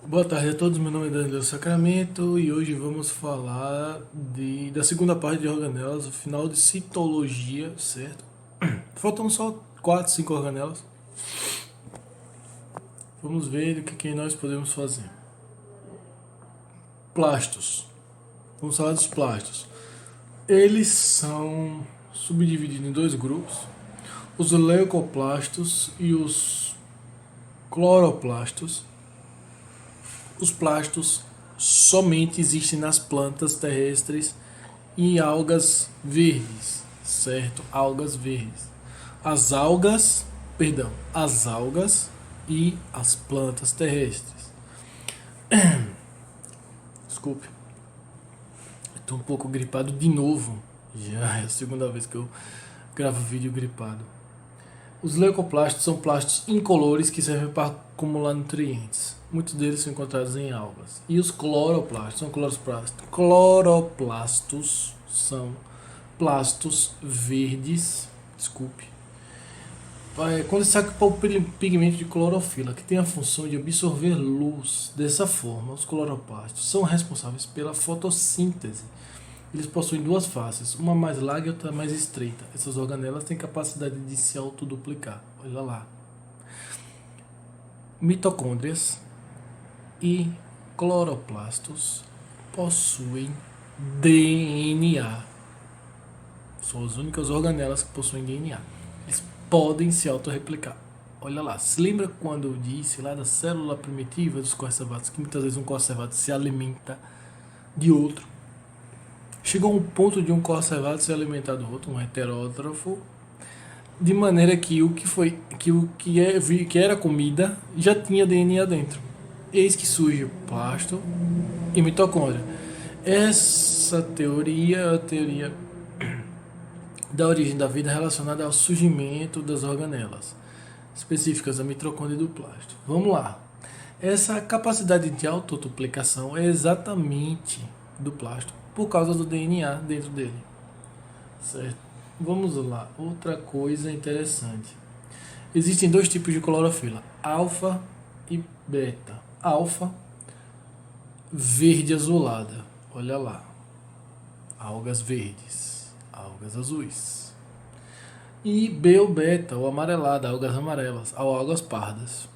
Boa tarde a todos, meu nome é Danilo Sacramento e hoje vamos falar da segunda parte de organelas, o final de citologia, certo? Faltam só 4, 5 organelas. Vamos ver o que nós podemos fazer. Plastos. Vamos falar dos plastos. Eles são subdivididos em dois grupos, os leucoplastos e os cloroplastos. Os plastos somente existem nas plantas terrestres e algas verdes, certo? Algas verdes. As algas e as plantas terrestres. Desculpe, estou um pouco gripado de novo. Já é a segunda vez que eu gravo vídeo gripado. Os leucoplastos são plastos incolores que servem para acumular nutrientes. Muitos deles são encontrados em algas. E os cloroplastos são plastos verdes, desculpe, quando destaque para o pigmento de clorofila, que tem a função de absorver luz. Dessa forma, os cloroplastos são responsáveis pela fotossíntese. Eles possuem duas faces, uma mais larga e outra mais estreita. Essas organelas têm capacidade de se autoduplicar. Olha lá. Mitocôndrias e cloroplastos possuem DNA. São as únicas organelas que possuem DNA. Eles podem se autorreplicar. Olha lá, se lembra quando eu disse lá da célula primitiva dos conservados, que muitas vezes um conservado se alimenta de outro? Chegou um ponto de um conservado se alimentar do outro, um heterótrofo, de maneira que que era comida já tinha DNA dentro. Eis que surge o plasto e mitocôndria. Essa teoria é a teoria da origem da vida relacionada ao surgimento das organelas específicas da mitocôndria e do plasto. Vamos lá. Essa capacidade de autoduplicação é exatamente do plasto por causa do DNA dentro dele, certo? Vamos lá. Outra coisa interessante. Existem dois tipos de clorofila, alfa e beta. Alfa, verde azulada. Olha lá. Algas verdes, algas azuis. E B ou beta, ou amarelada, algas amarelas, ou algas pardas.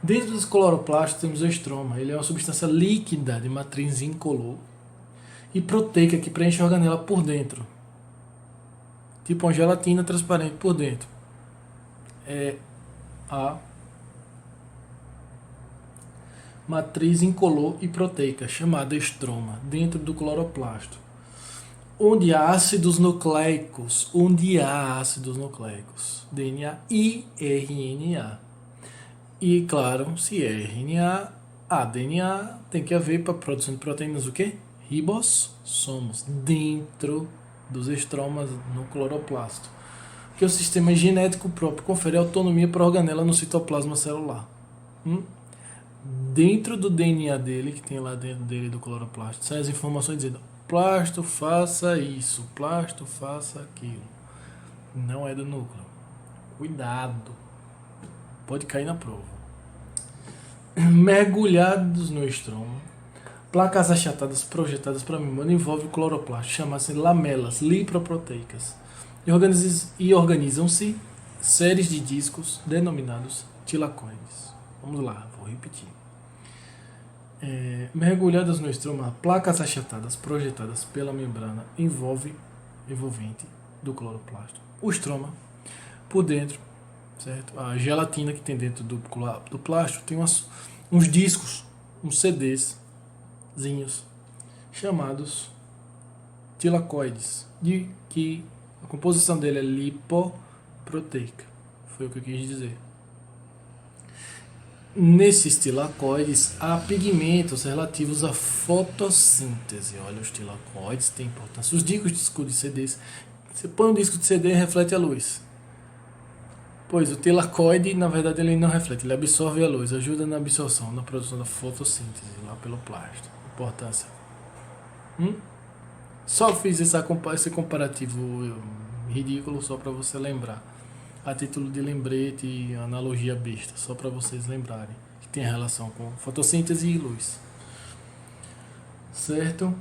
Dentro dos cloroplastos temos o estroma. Ele é uma substância líquida de matriz incolor e proteica que preenche a organela por dentro. Tipo uma gelatina transparente por dentro. É a matriz incolor e proteica, chamada estroma, dentro do cloroplasto. Onde há ácidos nucleicos, DNA e RNA. E claro, se é RNA, DNA tem que haver para a produção de proteínas o quê? Ribossomos, dentro dos estromas no cloroplasto. Que o sistema genético próprio confere autonomia para a organela no citoplasma celular. Dentro do DNA dele, que tem lá dentro dele do cloroplasto, saem as informações dizendo: plasto faça isso, plasto faça aquilo. Não é do núcleo. Cuidado. Pode cair na prova. Mergulhados no estroma, placas achatadas projetadas para a membrana envolvem o cloroplasto, chamadas lamelas lipoproteicas, e organizam-se séries de discos denominados tilacoides. Vamos lá, vou repetir. Mergulhadas no estroma, placas achatadas projetadas pela membrana envolvente do cloroplasto. O estroma, por dentro, certo? A gelatina que tem dentro do plástico tem uns discos, uns CDzinhos, chamados tilacoides, de que a composição dele é lipoproteica. Foi o que eu quis dizer. Nesses tilacoides há pigmentos relativos à fotossíntese. Olha, os tilacoides têm importância. Os discos de CDs, você põe um disco de CD e reflete a luz. Pois o tilacoide, na verdade, ele não reflete, ele absorve a luz, ajuda na absorção, na produção da fotossíntese, lá pelo plástico. Importância. Só fiz esse comparativo ridículo só para você lembrar. A título de lembrete e analogia besta, só para vocês lembrarem. que tem relação com fotossíntese e luz. Certo?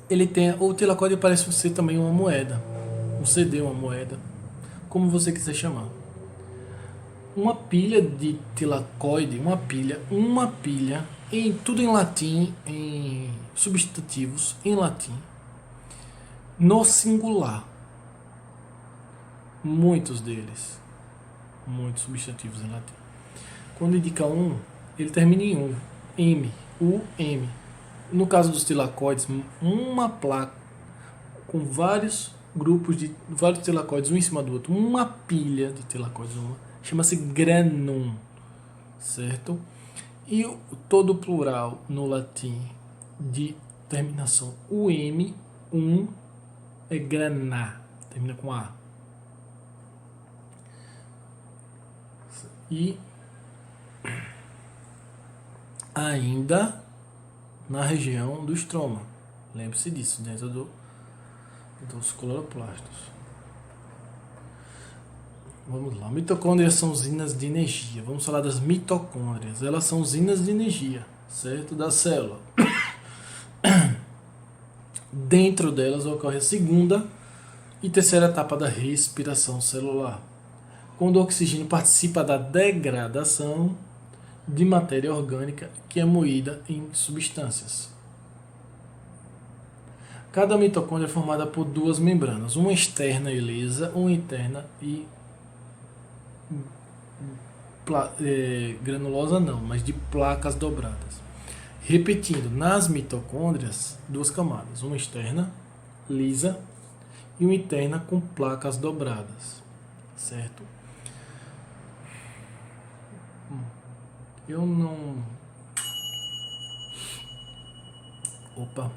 Ele tem, o tilacóide parece ser também uma moeda, um CD, uma moeda, como você quiser chamar. Uma pilha de tilacóide, uma pilha, tudo em latim, em substantivos em latim, no singular. Muitos deles, muitos substantivos em latim. Quando indica um, ele termina em um, M, U-M. No caso dos tilacóides, uma placa com vários grupos de vários tilacóides um em cima do outro, uma pilha de tilacóides, chama-se granum, certo? E todo plural no latim de terminação um, é graná, termina com A. E ainda na região do estroma, lembre-se disso, dentro dos cloroplastos. Vamos lá, mitocôndrias são usinas de energia. Vamos falar das mitocôndrias. Elas são usinas de energia, certo? Da célula. Dentro delas ocorre a segunda e terceira etapa da respiração celular, quando o oxigênio participa da degradação de matéria orgânica que é moída em substâncias. Cada mitocôndria é formada por duas membranas, uma externa e lisa, uma interna e granulosa não, mas de placas dobradas. Repetindo, nas mitocôndrias, duas camadas, uma externa, lisa, e uma interna com placas dobradas, certo? Eu não... Opa!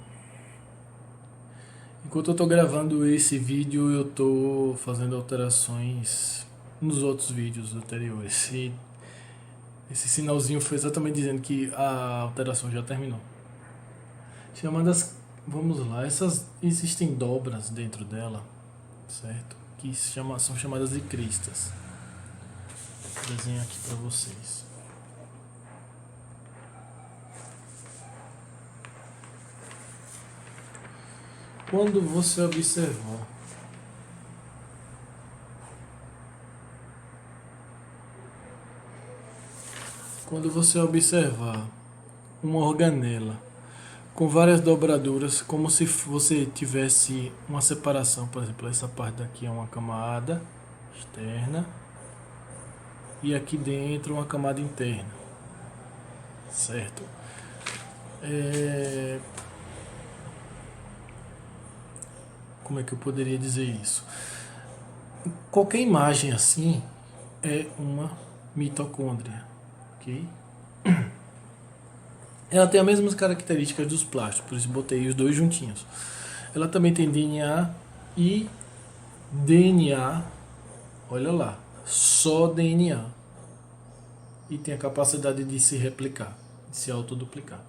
Enquanto eu estou gravando esse vídeo, eu estou fazendo alterações nos outros vídeos anteriores. E esse sinalzinho foi exatamente dizendo que a alteração já terminou. Vamos lá, existem dobras dentro dela, certo? Que são chamadas de cristas. Vou desenhar aqui para vocês. Quando você observar uma organela com várias dobraduras, como se você tivesse uma separação, por exemplo, essa parte daqui é uma camada externa e aqui dentro uma camada interna, certo? Como é que eu poderia dizer isso? Qualquer imagem assim é uma mitocôndria, ok? Ela tem as mesmas características dos plásticos, por isso botei os dois juntinhos. Ela também tem DNA e DNA, olha lá, só DNA. E tem a capacidade de se replicar, de se autoduplicar.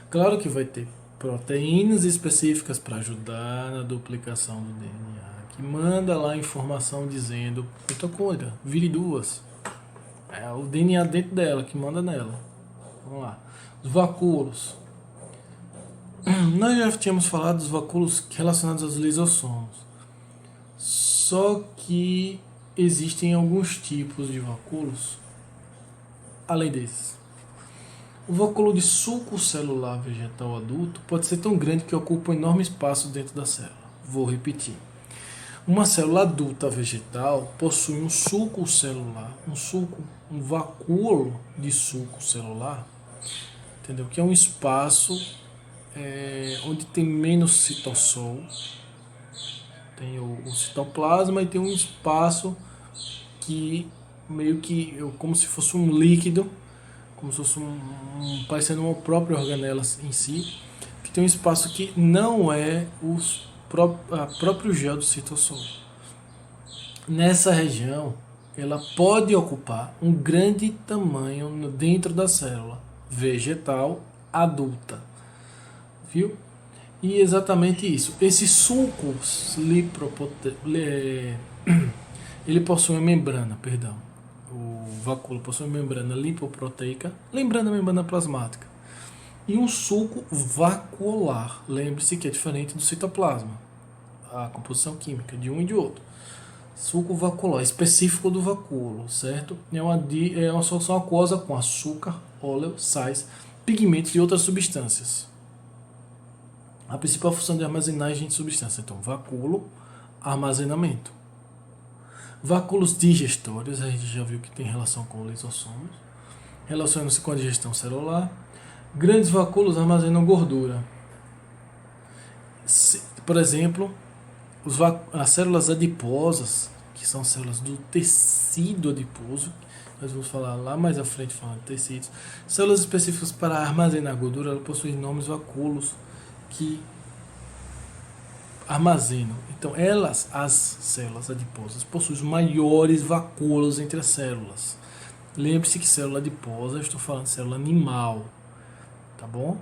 Claro que vai ter proteínas específicas para ajudar na duplicação do DNA, que manda lá a informação dizendo mitocôndria, vire duas. É o DNA dentro dela que manda nela. Vamos lá. Os vacúolos. Nós já tínhamos falado dos vacúolos relacionados aos lisossomos. Só que existem alguns tipos de vacúolos além desses. O vacúolo de sulco celular vegetal adulto pode ser tão grande que ocupa um enorme espaço dentro da célula. Vou repetir. Uma célula adulta vegetal possui um sulco celular, um vacúolo de sulco celular, entendeu? Que é um espaço onde tem menos citossol, tem o citoplasma e tem um espaço que meio que como se fosse um líquido, como se fosse parecendo uma própria organela em si, que tem um espaço que não é a próprio gel do citossol. Nessa região, ela pode ocupar um grande tamanho dentro da célula vegetal adulta, viu? E exatamente isso. Esse sulco ele possui uma membrana, vacúolo possui membrana lipoproteica, lembrando a membrana plasmática, e um sulco vacuolar. Lembre-se que é diferente do citoplasma, a composição química de um e de outro. Sulco vacuolar, específico do vacúolo, certo? É uma solução aquosa com açúcar, óleo, sais, pigmentos e outras substâncias. A principal função de armazenagem de substância, então, vacúolo, armazenamento. Vacúolos digestórios, a gente já viu que tem relação com os lisossomos, relacionam-se com a digestão celular. Grandes vacúolos armazenam gordura. Por exemplo, as células adiposas, que são células do tecido adiposo, nós vamos falar lá mais à frente falando de tecidos, células específicas para armazenar gordura, elas possuem nomes vacúolos que armazenam. Então, as células adiposas, possuem os maiores vacúolos entre as células. Lembre-se que célula adiposa, eu estou falando de célula animal, tá bom?